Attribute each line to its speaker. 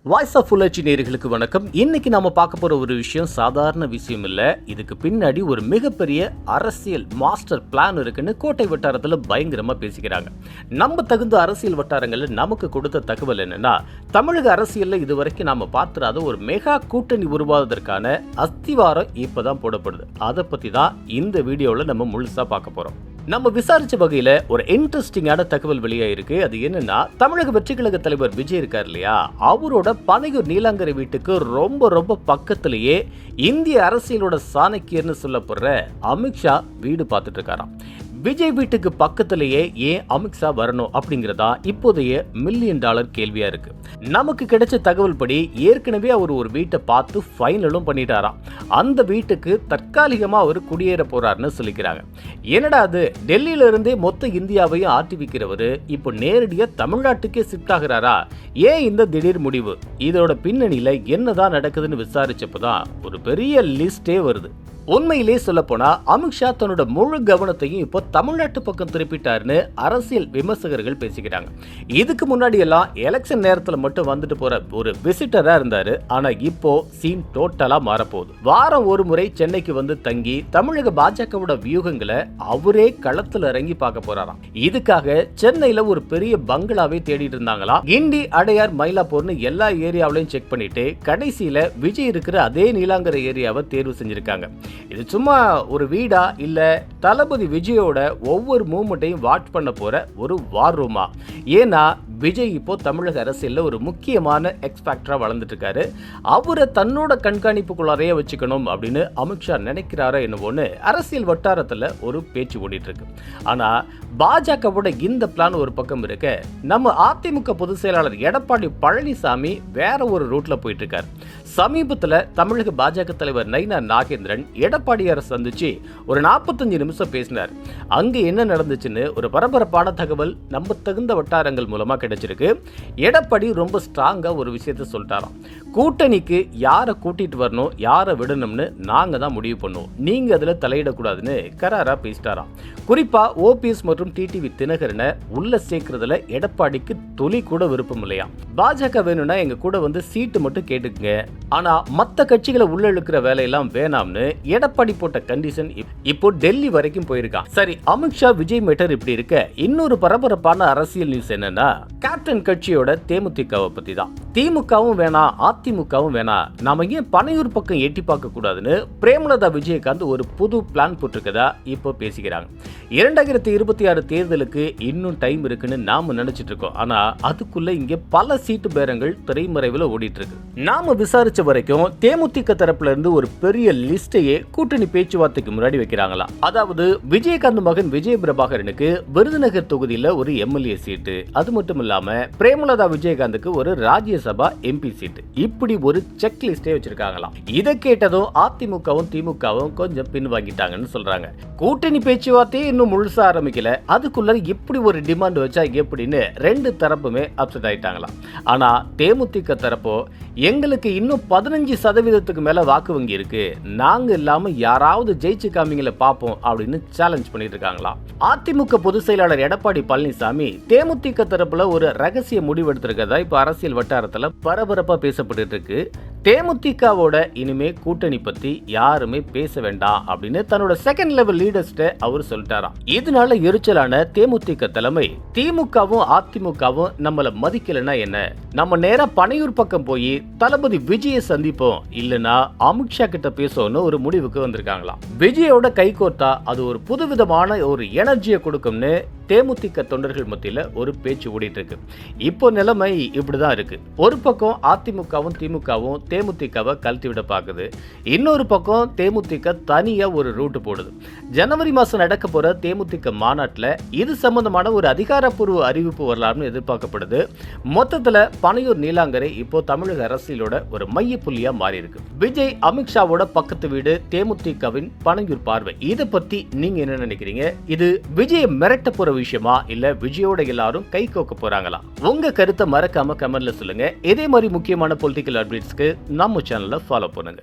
Speaker 1: Voice of புலர்ச்சி நேயர்களுக்கு வணக்கம். இன்னைக்கு நாம பார்க்க போற ஒரு விஷயம் சாதாரண விஷயம் இல்ல. இதுக்கு பின்னாடி ஒரு மிகப்பெரிய அரசியல் மாஸ்டர் பிளான் இருக்குன்னு கோட்டை வட்டாரத்துல பயங்கரமா பேசிக்கிறாங்க. நம்ம தகுந்த அரசியல் வட்டாரங்கள்ல நமக்கு கொடுத்த தகவல் என்னன்னா, தமிழக அரசியல்ல இதுவரைக்கும் நாம பார்த்திராத ஒரு மெகா கூட்டணி உருவாவதற்கான அஸ்திவாரம் இப்பதான் போடப்படுது. அதை பத்தி தான் இந்த வீடியோல நம்ம முழுசா பார்க்க போறோம். நம்ம விசாரிச்ச வகையில ஒரு இன்ட்ரெஸ்டிங்கான தகவல் வெளியாயிருக்கு. அது என்னன்னா, தமிழக வெற்றி கழக தலைவர் விஜய் இருக்கார் இல்லையா, அவரோட பனையூர் நீலாங்கரை வீட்டுக்கு ரொம்ப பக்கத்திலேயே இந்திய அரசியலோட சாணக்கியர்னு சொல்லப்படுற அமித்ஷா வீடு பார்த்துட்டு இருக்காராம். விஜய் வீட்டுக்கு பக்கத்திலேயே ஏன் அமித்ஷா வரணும் அப்படிங்கிறதா இப்போதைய $1,000,000 கேள்வியா இருக்கு. நமக்கு கிடைச்ச தகவல் படி ஏற்கனவே அவர் ஒரு வீட்டை பார்த்து ஃபைனலும் பண்ணிட்டாராம். அந்த வீட்டுக்கு தற்காலிகமா அவர் குடியேற போறாருன்னு சொல்லிக்கிறாங்க. என்னடா அது, டெல்லியில இருந்தே மொத்த இந்தியாவையும் ஆட்டி வைக்கிறவரு இப்போ நேரடியா தமிழ்நாட்டுக்கே ஷிஃப்ட் ஆகிறாரா? ஏன் இந்த திடீர் முடிவு? இதோட பின்னணியில என்னதான் நடக்குதுன்னு விசாரிச்சப்பதான் ஒரு பெரிய லிஸ்டே வருது. உண்மையிலே சொல்ல போனா அமித்ஷா தன்னோட முழு கவனத்தையும் இப்போ தமிழ்நாட்டு பக்கம் திருப்பிட்டாருன்னு அரசியல் விமர்சகர்கள் பேசிக்கிறாங்க. இதுக்கு முன்னாடி எல்லாம் எலெக்ஷன் நேரத்துல மட்டும் வந்துட்டு போற ஒரு விசிட்டரா இருந்தாரு. ஆனா இப்போ சீன் டோட்டலா மாறப்போகுது. வாரம் ஒரு முறை சென்னைக்கு வந்து தங்கி தமிழக பாஜகவோட வியூகங்களை அவரே களத்துல இறங்கி பார்க்க போறாராம். இதுக்காக சென்னையில ஒரு பெரிய பங்களாவே தேடிட்டு இருந்தாங்களாம். கிண்டி, அடையார், மயிலாப்பூர்னு எல்லா ஏரியாவிலையும் செக் பண்ணிட்டு கடைசியில விஜய் இருக்கிற அதே நீலாங்கரை ஏரியாவை தேர்வு செஞ்சிருக்காங்க. இது சும்மா ஒரு வீடா இல்ல தளபதி விஜயோட ஒவ்வொரு மூவ்மெண்ட்டையும் வாட்ச் பண்ண போற ஒரு வார் ரூமா? ஏன்னா விஜய் இப்போ தமிழக அரசியல்ல ஒரு முக்கியமான எக்ஸ்பேக்டரா வளர்ந்துட்டு இருக்காரு. அவரை தன்னோட கண்காணிப்புக்குள்ளாரையே வச்சுக்கணும் அப்படின்னு அமித்ஷா நினைக்கிறாரோ என்னவோன்னு அரசியல் வட்டாரத்துல ஒரு பேச்சு ஓடிட்டு இருக்கு. ஆனா பாஜகவோட இந்த பிளான் ஒரு பக்கம் இருக்க, நம்ம அதிமுக பொதுச் செயலாளர் எடப்பாடி பழனிசாமி வேற ஒரு ரூட்ல போயிட்டு இருக்காரு. சமீபத்துல தமிழக பாஜக தலைவர் நயினா நாகேந்திரன் எடப்பாடியாரை சந்திச்சு ஒரு 45 நிமிஷம் பேசினார். அங்க என்ன நடந்துச்சுன்னு ஒரு பரபரப்பான தகவல் நம்ம தகுந்த வட்டாரங்கள் மூலமா கிடைச்சிருக்கு. எடப்பாடி ரொம்ப ஸ்ட்ராங்கா ஒரு விஷயத்த சொல்லிட்டாராம். கூட்டணிக்கு யாரை கூட்டிட்டு வரணும், யாரை விடணும்னு நாங்க தான் முடிவு பண்ணுவோம், நீங்க அதுல தலையிடக்கூடாதுன்னு கராரா பேசிட்டாராம். குறிப்பா ஓபிஎஸ் மற்றும் டிடிவி தினகரனை உள்ள சேர்க்கறதுல எடப்பாடிக்கு துளி கூட விருப்பம் இல்லையா. பாஜக வேணும்னா எங்க கூட வந்து சீட்டு மட்டும் கேட்டுக்குங்க, ஆனா மத்த கட்சிகளை உள்ள இழுக்கிற வேலையெல்லாம் வேணாம்னு எடப்பாடி போட்ட கண்டிஷன் இப்போ டெல்லி வரைக்கும் போயிருக்கான். சரி, அமித்ஷா விஜய் மேட்டர் இப்படி இருக்க, இன்னொரு பரபரப்பான அரசியல் நியூஸ் என்னன்னா, கேப்டன் கட்சியோட தேமுதிகவை பத்தி தான். திமுகவும் வேணாம், அதிமுகவும் வேணாம், நாம ஏன் பனையூர் பக்கம் எட்டி பார்க்க கூடாதுன்னு பிரேமலதா விஜயகாந்த் ஒரு புது பிளான் போட்டிருக்கதா இப்போ பேசிக்கிறாங்க. 2026 தேர்தலுக்கு இன்னும் டைம் இருக்குன்னு நாம நினைச்சிட்டு இருக்கோம். ஆனா அதுக்குள்ள இங்க பல சீட்டு பேரங்கள் திரைமறைவில் ஓடிட்டு இருக்கு. நாம விசாரிச்ச வரைக்கும் தேமுதிக தரப்புல இருந்து ஒரு பெரிய லிஸ்டையே கூட்டணி பேச்சுவார்த்தைக்கு முன்னாடி வைக்கிறாங்களாம். அதாவது விஜயகாந்த் மகன் விஜய் பிரபாகரனுக்கு விருதுநகர் தொகுதியில ஒரு எம்எல்ஏ சீட்டு, அது மட்டும் இல்லாம பிரேமலதா விஜயகாந்துக்கு ஒரு ராஜ்யசபா எம்பி சீட்டு, இப்படி ஒரு செக் லிஸ்டே வச்சிருக்காங்களாம். இதை கேட்டதும் அதிமுகவும் திமுகவும் கொஞ்சம் பின் வாங்கிட்டாங்கன்னு சொல்றாங்க. கூட்டணி பேச்சுவார்த்தையே இன்னும் முழுசா ஆரம்பிக்கல, அதுக்குள்ள இப்படி ஒரு டிமாண்ட் வச்சா எப்படின்னு ரெண்டு தரப்புமே அப்செட் ஆயிட்டாங்களாம். ஆனா தேமுதிக தரப்போ, எங்களுக்கு இன்னும் 15% மேல வாக்கு வங்கி இருக்கு, நாங்க இல்லாம யாராவது ஜெயிச்சு காமிங்களை பார்ப்போம் அப்படின்னு சேலஞ்ச் பண்ணிட்டு இருக்காங்களாம். அதிமுக பொதுச் செயலாளர் எடப்பாடி பழனிசாமி தேமுதிக தரப்புல ஒரு ரகசிய முடிவு எடுத்திருக்கதா இப்ப அரசியல் வட்டாரத்துல பரபரப்பா பேசப்பட்டு இருக்கு. தேமுதிகவோட இனிமே கூட்டணி பத்தி யாருமே பேச வேண்டாம் அப்படின்னு தன்னோட செகண்ட் லெவல் லீடர்ஸ்ட அவர் சொல்லிட்டாராம். இதனால எரிச்சலான தேமுதிக தலைமை, திமுகவும் அதிமுகவும் நம்மள மதிக்கலன்னா என்ன, நம்ம நேரா பனையூர் பக்கம் போய் தளபதி விஜயை சந்திப்போம், இல்லனா அமித்ஷா கிட்ட பேசணும்னு ஒரு முடிவுக்கு வந்திருக்காங்களாம். விஜயோட கைகோர்த்தா அது ஒரு புதுவிதமான ஒரு எனர்ஜியை கொடுக்கும்னு தேமுதிக தொண்டர்கள் மத்தியில ஒரு பேச்சு ஓடிட்டு இருக்கு. இப்போ நிலைமை இப்படிதான் இருக்கு. ஒரு பக்கம் அதிமுகவும் திமுகவும் தேமுதிகவை கழட்டி விட பாக்குது, இன்னொரு பக்கம் தேமுதிக தனியா ஒரு ரூட் போடுது. ஜனவரி மாசம் நடக்க போற தேமுதிக மாநாட்டுல இது சம்பந்தமான ஒரு அதிகாரப்பூர்வ அறிவிப்பு வரலாம்னு எதிர்பார்க்கப்படுது. மொத்தத்துல பனையூர் நீலாங்கரை இப்போ தமிழக அரசியலோட ஒரு மைய புள்ளியா மாறி இருக்கு. விஜய் அமித்ஷாவோட பக்கத்து வீடு தேமுதிகவின் பனையூர் பார்வை, இதை பத்தி நீங்க என்ன நினைக்கிறீங்க? இது விஜய் மிரட்ட போற விஷயமா, இல்ல விஜயோட எல்லாரும் கை கோக்க போறாங்களா? உங்க கருத்தை மறக்காம கமெண்ட்ல சொல்லுங்க. இதே மாதிரி முக்கியமான பொலிட்டிக்கல் அப்டேட்ஸ்க்கு நம்ம சேனலை ஃபாலோ பண்ணுங்க.